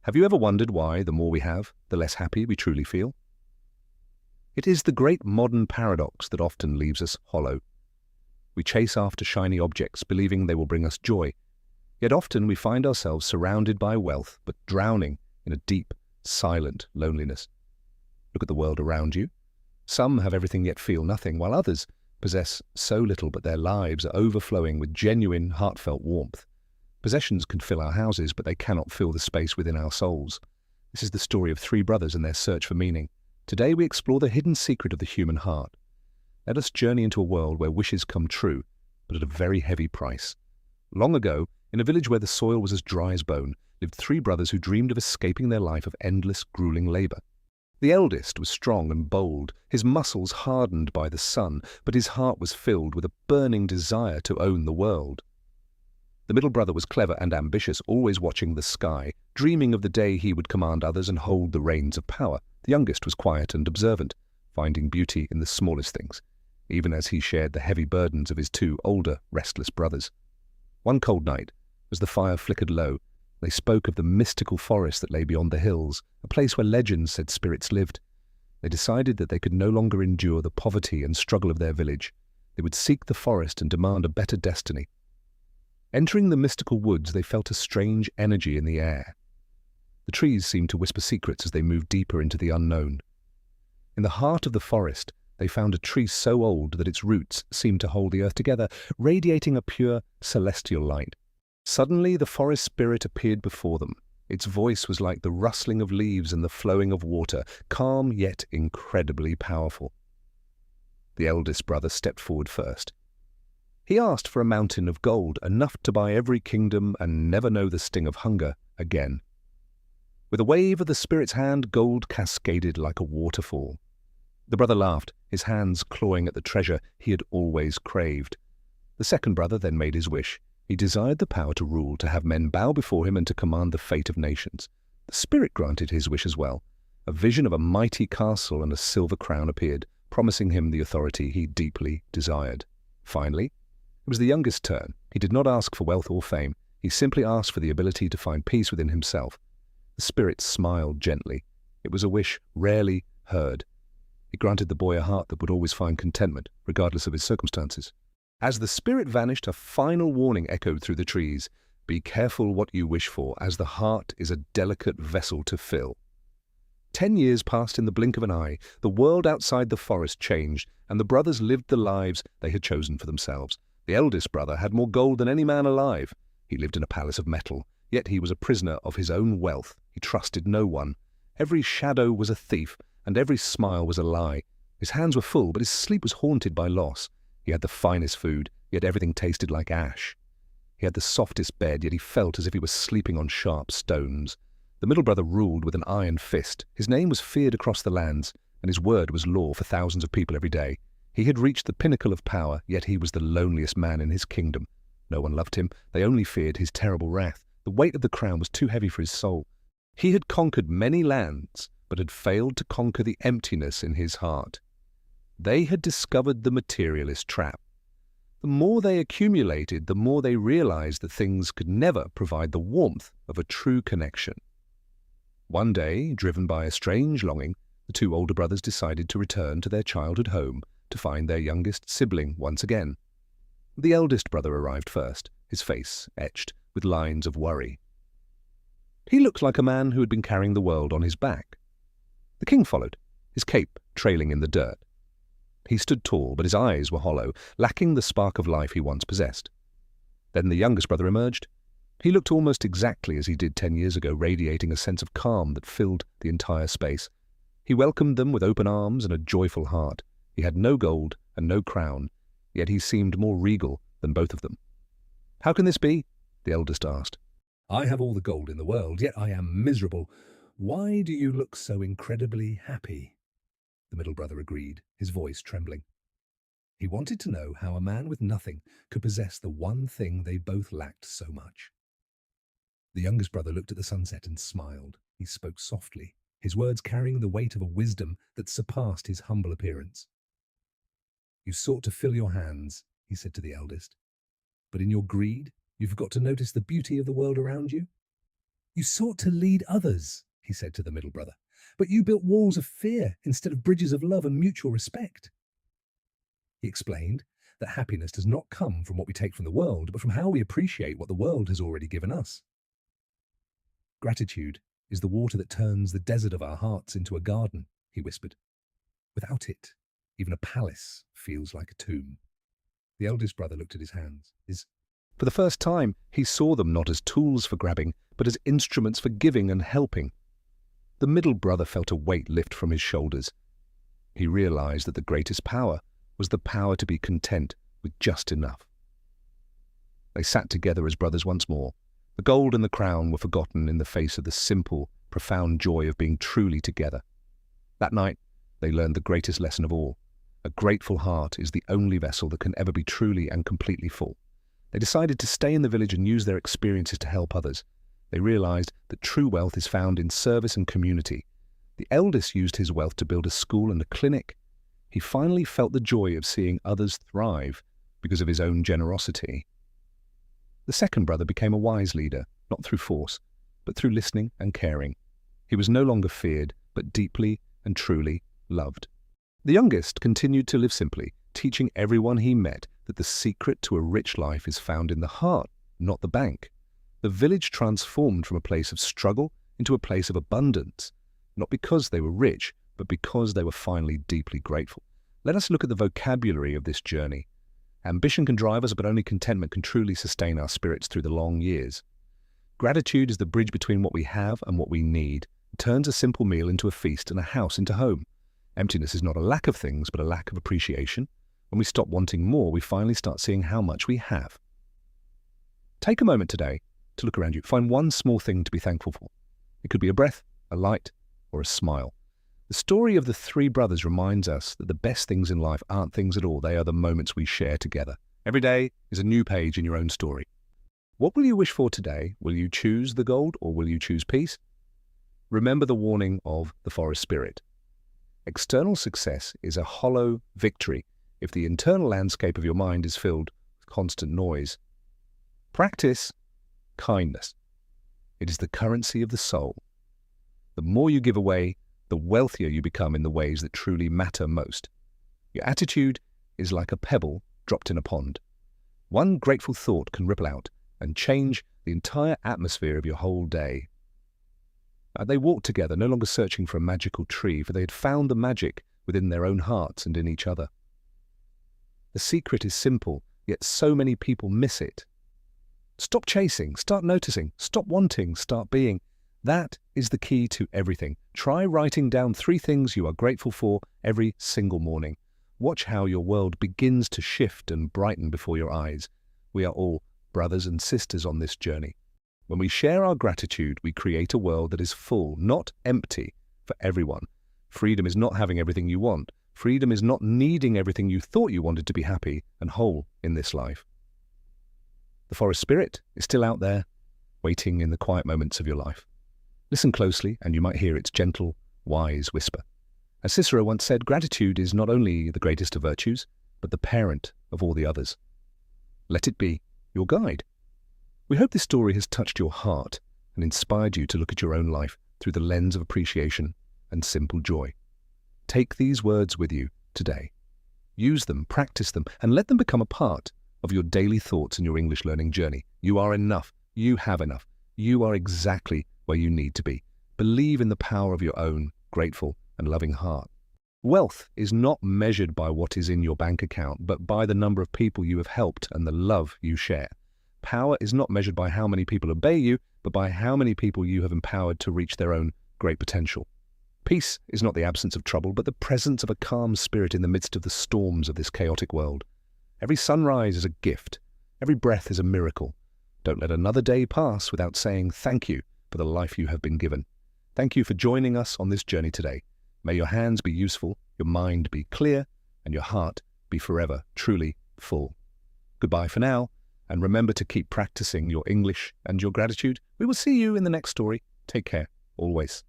Have you ever wondered why the more we have, the less happy we truly feel? It is the great modern paradox that often leaves us hollow. We chase after shiny objects, believing they will bring us joy. Yet often we find ourselves surrounded by wealth, but drowning in a deep, silent loneliness. Look at the world around you. Some have everything yet feel nothing, while others possess so little but their lives are overflowing with genuine, heartfelt warmth. Possessions can fill our houses, but they cannot fill the space within our souls. This is the story of three brothers and their search for meaning. Today we explore the hidden secret of the human heart. Let us journey into a world where wishes come true, but at a very heavy price. Long ago, in a village where the soil was as dry as bone, lived three brothers who dreamed of escaping their life of endless, grueling labor. The eldest was strong and bold, his muscles hardened by the sun, but his heart was filled with a burning desire to own the world. The middle brother was clever and ambitious, always watching the sky, dreaming of the day he would command others and hold the reins of power. The youngest was quiet and observant, finding beauty in the smallest things, even as he shared the heavy burdens of his two older, restless brothers. One cold night, as the fire flickered low, they spoke of the mystical forest that lay beyond the hills, a place where legends said spirits lived. They decided that they could no longer endure the poverty and struggle of their village. They would seek the forest and demand a better destiny. Entering the mystical woods, they felt a strange energy in the air. The trees seemed to whisper secrets as they moved deeper into the unknown. In the heart of the forest, they found a tree so old that its roots seemed to hold the earth together, radiating a pure, celestial light. Suddenly, the forest spirit appeared before them. Its voice was like the rustling of leaves and the flowing of water, calm yet incredibly powerful. The eldest brother stepped forward first. He asked for a mountain of gold, enough to buy every kingdom and never know the sting of hunger again. With a wave of the spirit's hand, gold cascaded like a waterfall. The brother laughed, his hands clawing at the treasure he had always craved. The second brother then made his wish. He desired the power to rule, to have men bow before him and to command the fate of nations. The spirit granted his wish as well. A vision of a mighty castle and a silver crown appeared, promising him the authority he deeply desired. Finally, it was the youngest's turn. He did not ask for wealth or fame. He simply asked for the ability to find peace within himself. The spirit smiled gently. It was a wish rarely heard. It granted the boy a heart that would always find contentment, regardless of his circumstances. As the spirit vanished, a final warning echoed through the trees. Be careful what you wish for, as the heart is a delicate vessel to fill. 10 years passed in the blink of an eye. The world outside the forest changed, and the brothers lived the lives they had chosen for themselves. The eldest brother had more gold than any man alive. He lived in a palace of metal, yet he was a prisoner of his own wealth. He trusted no one. Every shadow was a thief, and every smile was a lie. His hands were full, but his sleep was haunted by loss. He had the finest food, yet everything tasted like ash. He had the softest bed, yet he felt as if he was sleeping on sharp stones. The middle brother ruled with an iron fist. His name was feared across the lands, and his word was law for thousands of people every day. He had reached the pinnacle of power, yet he was the loneliest man in his kingdom. No one loved him. They only feared his terrible wrath. The weight of the crown was too heavy for his soul. He had conquered many lands, but had failed to conquer the emptiness in his heart. They had discovered the materialist trap. The more they accumulated, the more they realized that things could never provide the warmth of a true connection. One day, driven by a strange longing, the two older brothers decided to return to their childhood home to find their youngest sibling once again. The eldest brother arrived first, his face etched with lines of worry. He looked like a man who had been carrying the world on his back. The king followed, his cape trailing in the dirt. He stood tall, but his eyes were hollow, lacking the spark of life he once possessed. Then the youngest brother emerged. He looked almost exactly as he did 10 years ago, radiating a sense of calm that filled the entire space. He welcomed them with open arms and a joyful heart. He had no gold and no crown, yet he seemed more regal than both of them. "How can this be?" the eldest asked. "I have all the gold in the world, yet I am miserable. Why do you look so incredibly happy?" The middle brother agreed, his voice trembling. He wanted to know how a man with nothing could possess the one thing they both lacked so much. The youngest brother looked at the sunset and smiled. He spoke softly, his words carrying the weight of a wisdom that surpassed his humble appearance. "You sought to fill your hands," he said to the eldest, "but in your greed, you forgot to notice the beauty of the world around you. You sought to lead others, he said to the middle brother, but you built walls of fear instead of bridges of love and mutual respect. He explained that happiness does not come from what we take from the world, but from how we appreciate what the world has already given us. Gratitude is the water that turns the desert of our hearts into a garden, he whispered. Without it, even a palace feels like a tomb. The eldest brother looked at his hands. For the first time, he saw them not as tools for grabbing, but as instruments for giving and helping. The middle brother felt a weight lift from his shoulders. He realized that the greatest power was the power to be content with just enough. They sat together as brothers once more. The gold and the crown were forgotten in the face of the simple, profound joy of being truly together. That night, they learned the greatest lesson of all. A grateful heart is the only vessel that can ever be truly and completely full. They decided to stay in the village and use their experiences to help others. They realized that true wealth is found in service and community. The eldest used his wealth to build a school and a clinic. He finally felt the joy of seeing others thrive because of his own generosity. The second brother became a wise leader, not through force, but through listening and caring. He was no longer feared, but deeply and truly loved. The youngest continued to live simply, teaching everyone he met that the secret to a rich life is found in the heart, not the bank. The village transformed from a place of struggle into a place of abundance, not because they were rich, but because they were finally deeply grateful. Let us look at the vocabulary of this journey. Ambition can drive us, but only contentment can truly sustain our spirits through the long years. Gratitude is the bridge between what we have and what we need. It turns a simple meal into a feast and a house into home. Emptiness is not a lack of things, but a lack of appreciation. When we stop wanting more, we finally start seeing how much we have. Take a moment today to look around you. Find one small thing to be thankful for. It could be a breath, a light, or a smile. The story of the three brothers reminds us that the best things in life aren't things at all. They are the moments we share together. Every day is a new page in your own story. What will you wish for today? Will you choose the gold or will you choose peace? Remember the warning of the forest spirit. External success is a hollow victory if the internal landscape of your mind is filled with constant noise. Practice kindness. It is the currency of the soul. The more you give away, the wealthier you become in the ways that truly matter most. Your attitude is like a pebble dropped in a pond. One grateful thought can ripple out and change the entire atmosphere of your whole day. They walked together, no longer searching for a magical tree, for they had found the magic within their own hearts and in each other. The secret is simple, yet so many people miss it. Stop chasing, start noticing, stop wanting, start being. That is the key to everything. Try writing down 3 things you are grateful for every single morning. Watch how your world begins to shift and brighten before your eyes. We are all brothers and sisters on this journey. When we share our gratitude, we create a world that is full, not empty, for everyone. Freedom is not having everything you want. Freedom is not needing everything you thought you wanted to be happy and whole in this life. The forest spirit is still out there, waiting in the quiet moments of your life. Listen closely, and you might hear its gentle, wise whisper. As Cicero once said, gratitude is not only the greatest of virtues, but the parent of all the others. Let it be your guide. We hope this story has touched your heart and inspired you to look at your own life through the lens of appreciation and simple joy. Take these words with you today. Use them, practice them, and let them become a part of your daily thoughts and your English learning journey. You are enough. You have enough. You are exactly where you need to be. Believe in the power of your own grateful and loving heart. Wealth is not measured by what is in your bank account, but by the number of people you have helped and the love you share. Power is not measured by how many people obey you, but by how many people you have empowered to reach their own great potential. Peace is not the absence of trouble, but the presence of a calm spirit in the midst of the storms of this chaotic world. Every sunrise is a gift. Every breath is a miracle. Don't let another day pass without saying thank you for the life you have been given. Thank you for joining us on this journey today. May your hands be useful, your mind be clear, and your heart be forever truly full. Goodbye for now, and remember to keep practicing your English and your gratitude. We will see you in the next story. Take care, always.